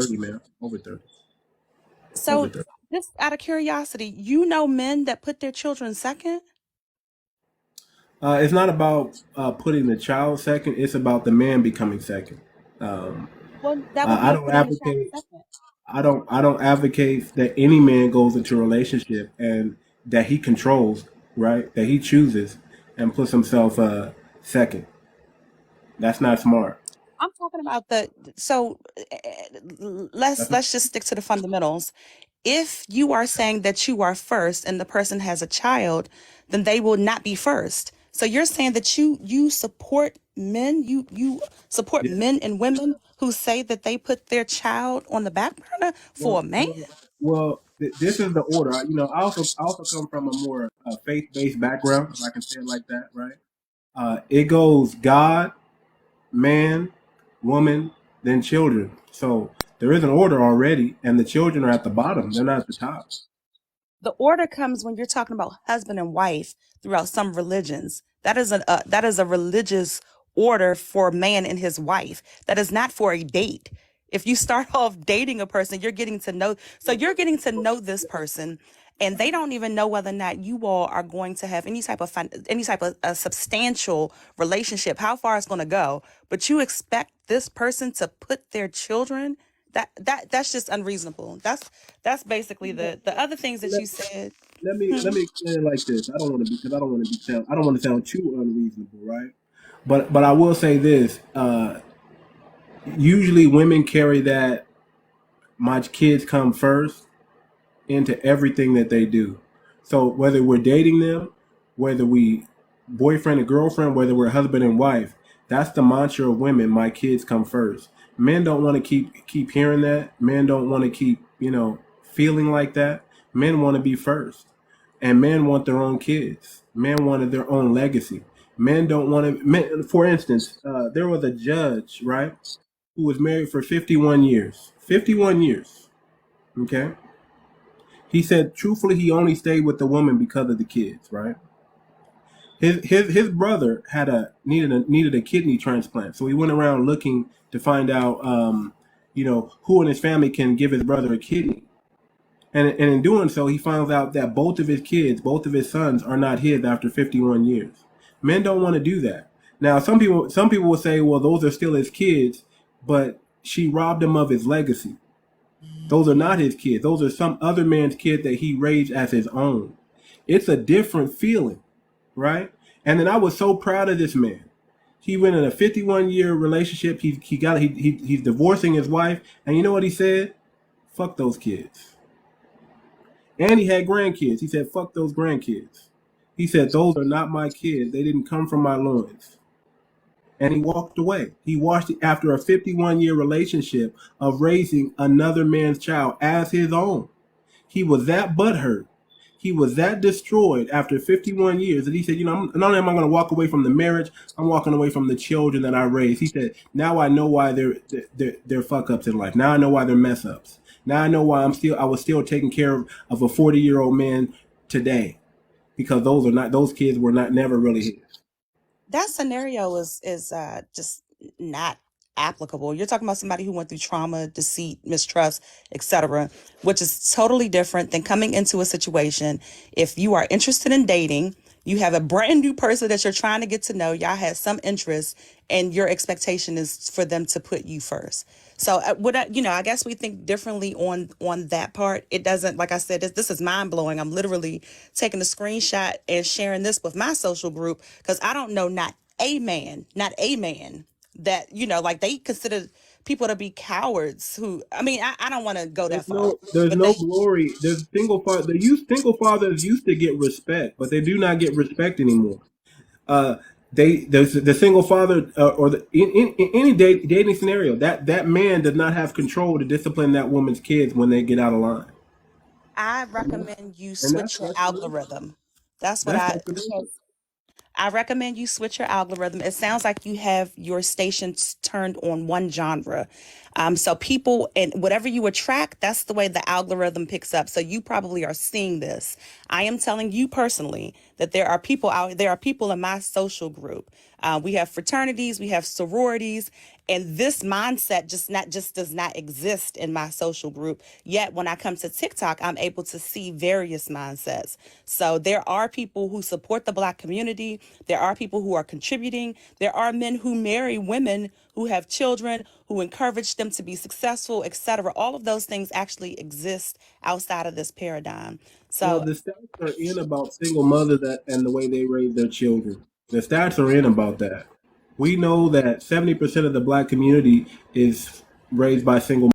30, man. Over 30. Over So 30. just out of curiosity, you know men that put their children second? It's not about putting the child second. It's about the man becoming second. Um, Well, that would I be don't putting the child advocate. second. I don't advocate that any man goes into a relationship and that he controls, right? That he chooses and puts himself second. That's not smart. I'm talking about so That's not, let's just stick to the fundamentals. If you are saying that you are first and the person has a child, then they will not be first. So you're saying that you support men, you support yeah. men and women who say that they put their child on the back burner for a Well, man? well, this is the order. I also come from a more faith based background, if I can say it like that, right? It goes God, man, woman, then children. So there is an order already, and the children are at the bottom. They're not at the top. The order comes when you're talking about husband and wife throughout some religions. That is a religious order for a man and his wife. That is not for a date. If you start off dating a person, you're getting to know this person, and they don't even know whether or not you all are going to have any type of a substantial relationship, how far it's going to go. But you expect this person to put their children, that's just unreasonable. That's basically the other things that Let, you said. let me explain it like this. I don't want to be because I don't want to sound too unreasonable, right? But I will say this. Usually women carry that my kids come first into everything that they do. So whether we're dating them, whether we boyfriend and girlfriend, whether we're husband and wife, that's the mantra of women. My kids come first. Men don't want to keep hearing that. Men don't want to keep feeling like that. Men want to be first, and men want their own kids. Men wanted their own legacy. Men don't want to. Men, for instance, there was a judge, right, who was married for 51 years. 51 years. Okay. He said truthfully he only stayed with the woman because of the kids, right? His brother needed a kidney transplant, so he went around looking to find out, who in his family can give his brother a kidney. And in doing so, he finds out that both of his sons, are not his after 51 years. Men don't want to do that. Now, some people will say, well, those are still his kids, but she robbed him of his legacy. Those are not his kids. Those are some other man's kid that he raised as his own. It's a different feeling, right? And then I was so proud of this man. He went in a 51-year relationship. He's divorcing his wife, and you know what he said? Fuck those kids. And he had grandkids. He said, fuck those grandkids. He said, those are not my kids. They didn't come from my loins. And he walked away. He watched it after a 51-year relationship of raising another man's child as his own. He was that butthurt. He was that destroyed after 51 years that he said, not only am I going to walk away from the marriage, I'm walking away from the children that I raised. He said, now I know why they're fuck ups in life. Now I know why they're mess ups. Now I know why I was still taking care of a 40-year-old man today, because those kids were not never really his. That scenario is just not applicable. You're talking about somebody who went through trauma, deceit, mistrust, etc., which is totally different than coming into a situation. If you are interested in dating, you have a brand new person that you're trying to get to know, y'all have some interest, and your expectation is for them to put you first. So I guess we think differently on that part. It doesn't, like I said, this is mind blowing. I'm literally taking a screenshot and sharing this with my social group because I don't know not a man that like they consider people to be cowards. Who I mean, I don't want to go that far, There's but no they glory. There's single father. Single fathers used to get respect, but they do not get respect anymore. Uh, the single father, or in any dating scenario, that man does not have control to discipline that woman's kids when they get out of line. I recommend you And switch your algorithm. That's what that's I detrimental. I recommend you switch your algorithm. It sounds like you have your stations turned on one genre. So people and whatever you attract, that's the way the algorithm picks up. So you probably are seeing this. I am telling you personally that there are people in my social group. We have fraternities, we have sororities, And this mindset just does not exist in my social group. Yet when I come to TikTok, I'm able to see various mindsets. So there are people who support the Black community. There are people who are contributing. There are men who marry women who have children, who encourage them to be successful, etc. All of those things actually exist outside of this paradigm. Well, So the stats are in about single mothers and the way they raise their children. The stats are in about that. We know that 70% of the Black community is raised by single